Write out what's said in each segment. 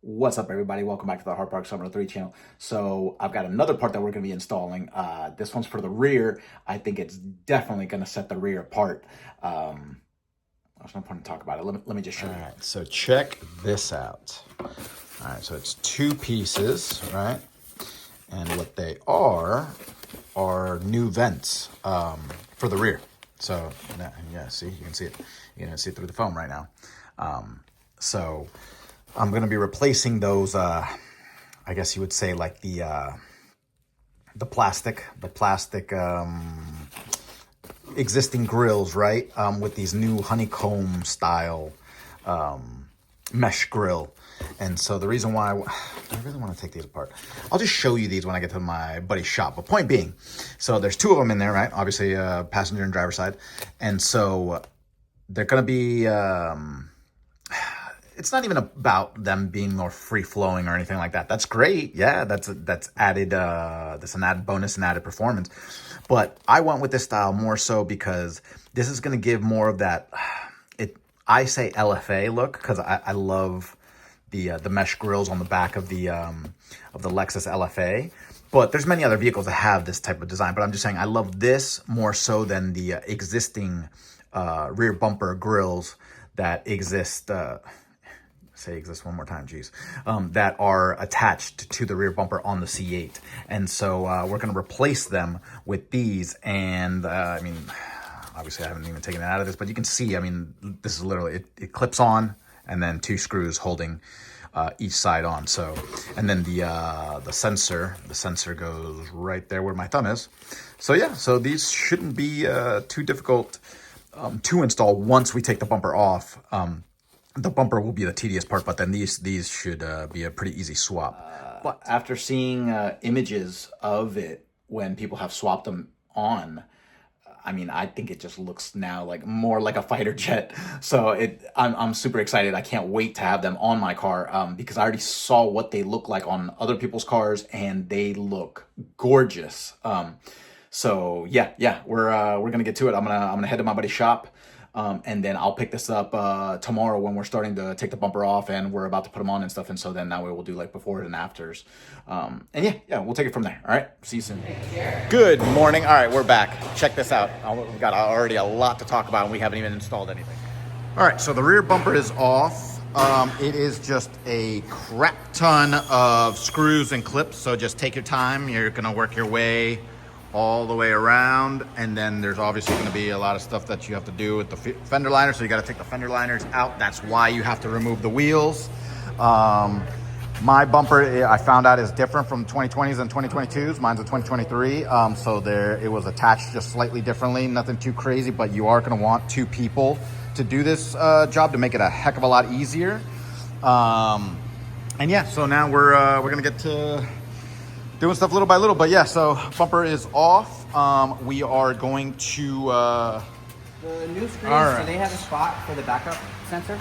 What's up, everybody? Welcome back to the Hard Park Summer 3 channel. So I've got another part that we're going to be installing. This one's for the rear. I think it's definitely going to set the rear apart. There's no point in talk about it. Let me just show you. All right, so check this out. All right, so it's two pieces, right? And what they are new vents for the rear. So yeah, see, you can see it. You can see it through the foam right now. So I'm going to be replacing those, I guess you would say like the plastic existing grills, right? With these new honeycomb style mesh grill. And so the reason why I really want to take these apart, I'll just show you these when I get to my buddy's shop. But point being, so there's two of them in there, right? Obviously, passenger and driver side. And so they're going to be, it's not even about them being more free flowing or anything like that. That's great. Yeah, that's added, that's an added bonus and added performance. But I went with this style more so because this is going to give more of that, I say LFA look, because I love the mesh grills on the back of the Lexus LFA. But there's many other vehicles that have this type of design. But I'm just saying I love this more so than the existing rear bumper grills that exist. Say exist one more time, geez. That are attached to the rear bumper on the C8. And so we're going to replace them with these. And I mean, obviously I haven't even taken it out of this, but you can see, I mean, this is literally, it clips on and then two screws holding each side on. So, and then the sensor goes right there where my thumb is. So yeah, so these shouldn't be too difficult to install once we take the bumper off. The bumper will be the tedious part, but then these should be a pretty easy swap. But after seeing images of it when people have swapped them on, I mean, I think it just looks now like more like a fighter jet. So I'm super excited. I can't wait to have them on my car because I already saw what they look like on other people's cars, and they look gorgeous. So yeah, we're gonna get to it. I'm gonna head to my buddy's shop. And then I'll pick this up tomorrow when we're starting to take the bumper off and we're about to put them on and stuff. And so then that way we'll do like before and afters. And yeah, we'll take it from there. All right, see you soon. Good morning. All right, we're back. Check this out. We've got already a lot to talk about and we haven't even installed anything. All right, so the rear bumper is off. It is just a crap ton of screws and clips. So just take your time. You're gonna work your way all the way around, and then there's obviously going to be a lot of stuff that you have to do with the fender liner, so you got to take the fender liners out. That's why you have to remove the wheels. My bumper, I found out, is different from 2020s and 2022s. Mine's a 2023, so it was attached just slightly differently. Nothing too crazy, but you are going to want two people to do this job to make it a heck of a lot easier. And yeah, so now we're going to get to doing stuff little by little, but yeah, so bumper is off. We are going to... The new screws, right. Do they have a spot for the backup sensor?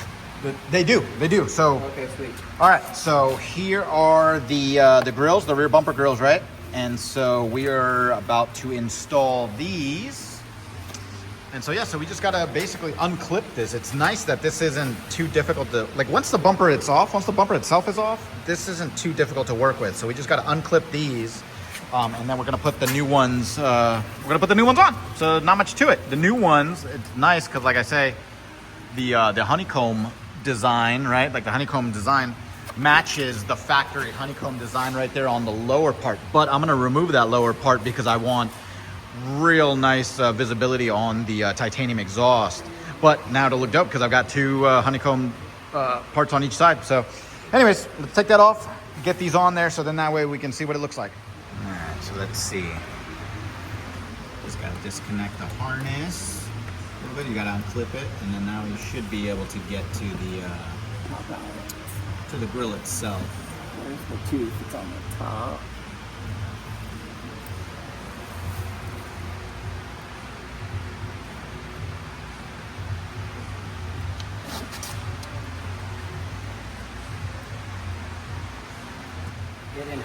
They do. So... Okay, sweet. All right, so here are the grills, the rear bumper grills, right? And so we are about to install these. And so yeah, so we just gotta basically unclip this. It's nice that this isn't too difficult to, like once the bumper itself is off, this isn't too difficult to work with. So we just gotta unclip these, and then we're gonna put the new ones, on. So not much to it. The new ones, it's nice because like I say, the honeycomb design, right? Like the honeycomb design matches the factory honeycomb design right there on the lower part. But I'm gonna remove that lower part because I want real nice visibility on the titanium exhaust, but now to look dope because I've got two honeycomb parts on each side. So anyways, let's take that off, get these on there, so then that way we can see what it looks like. All right, so let's see. Just gotta disconnect the harness a little bit. You gotta unclip it, and then now you should be able to get to the grill itself. Where's the tooth? It's on the top.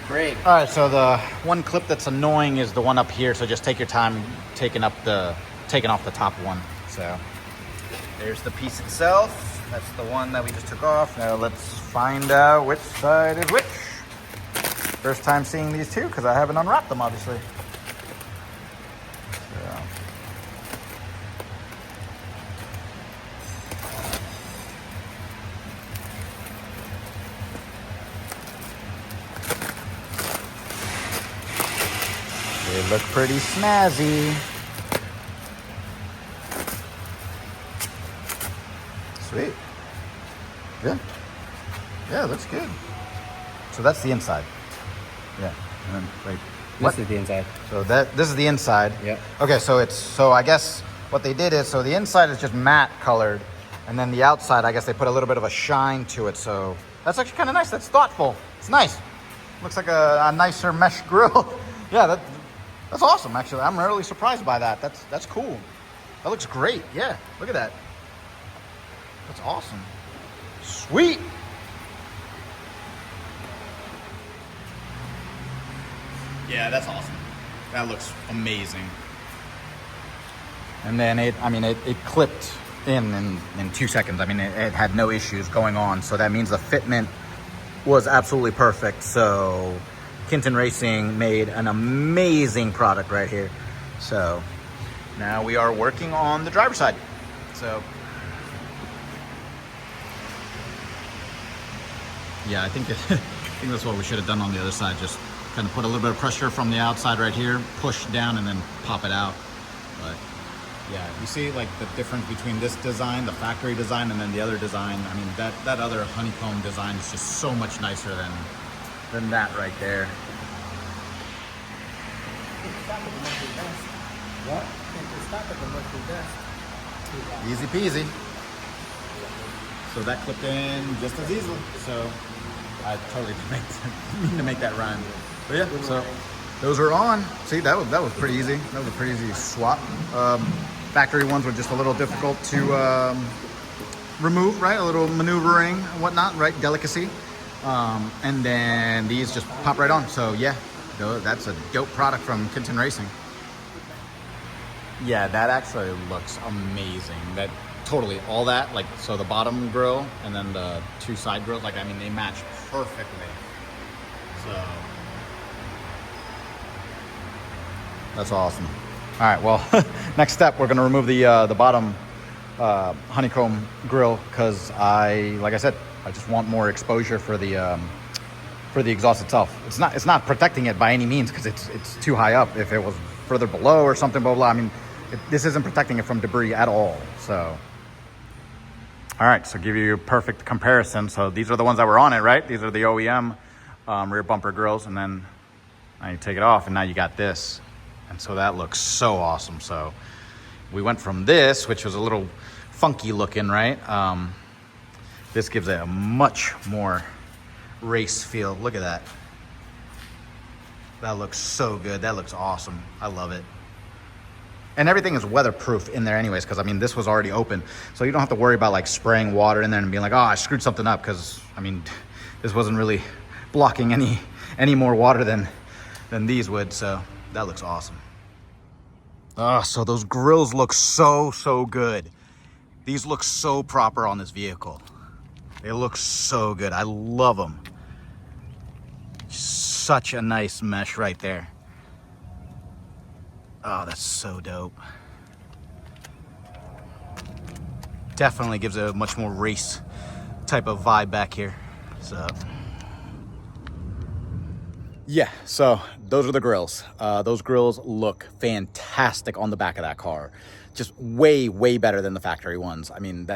Break. All right, so the one clip that's annoying is the one up here. So just take your time taking off the top one. So There's the piece itself. That's the one that we just took off. Now let's find out which side is which. First time seeing these two because I haven't unwrapped them, obviously. So. They look pretty snazzy. Sweet. Yeah. Yeah, looks good. So that's the inside. Yeah. And then, wait. What? This is the inside. So this is the inside. Yep. Okay, so I guess what they did is, so the inside is just matte colored, and then the outside, I guess they put a little bit of a shine to it. So that's actually kind of nice. That's thoughtful. It's nice. Looks like a nicer mesh grill. Yeah, that's awesome. Actually, I'm really surprised by that. That's cool. That looks great. Yeah, look at that. That's awesome. Sweet. Yeah, that's awesome. That looks amazing. And then it clipped in 2 seconds. I mean, it had no issues going on. So that means the fitment was absolutely perfect. So Quinten Racing made an amazing product right here. So now we are working on the driver's side. So yeah, I think that's what we should have done on the other side. Just kind of put a little bit of pressure from the outside right here, push down, and then pop it out. But yeah, you see like the difference between this design, the factory design, and then the other design. I mean, that other honeycomb design is just so much nicer than that right there. What? Easy peasy. So that clipped in just as easily. So I totally didn't mean to make that rhyme. But yeah, so those are on. See, that was pretty easy. That was a pretty easy swap. Factory ones were just a little difficult to remove, right? A little maneuvering and whatnot, right? Delicacy. And then these just pop right on. So yeah, that's a dope product from Quinten Racing. Yeah, that actually looks amazing. That totally, all that, like, so the bottom grill and then the two side grills, like, I mean, they match perfectly. So that's awesome. All right, well, next step, we're gonna remove the bottom honeycomb grill because like I said, I just want more exposure for the exhaust itself. It's not protecting it by any means because it's too high up. If it was further below or something, blah blah. I mean, this isn't protecting it from debris at all. So, all right, so give you a perfect comparison. So these are the ones that were on it, right? These are the OEM rear bumper grills, and then now you take it off, and now you got this. And so that looks so awesome. So we went from this, which was a little funky looking, right? This gives it a much more race feel. Look at that. That looks so good. That looks awesome. I love it. And everything is weatherproof in there anyways, because I mean, this was already open. So you don't have to worry about like spraying water in there and being like, oh, I screwed something up, because I mean, this wasn't really blocking any more water than these would. So that looks awesome. Oh, so those grills look so good. These look so proper on this vehicle. They look so good. I love them. Such a nice mesh right there. Oh, that's so dope. Definitely gives a much more race type of vibe back here. So yeah, so those are the grills. Those grills look fantastic on the back of that car. Just way better than the factory ones. I mean,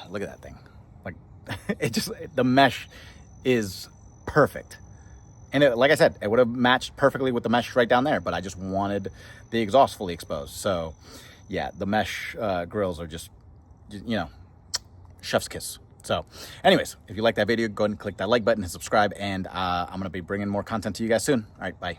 look at that thing. Like, the mesh is perfect. And like I said, it would have matched perfectly with the mesh right down there, but I just wanted the exhaust fully exposed. So yeah, the mesh grills are just, you know, chef's kiss. So anyways, if you like that video, go ahead and click that like button and subscribe, and I'm going to be bringing more content to you guys soon. All right, bye.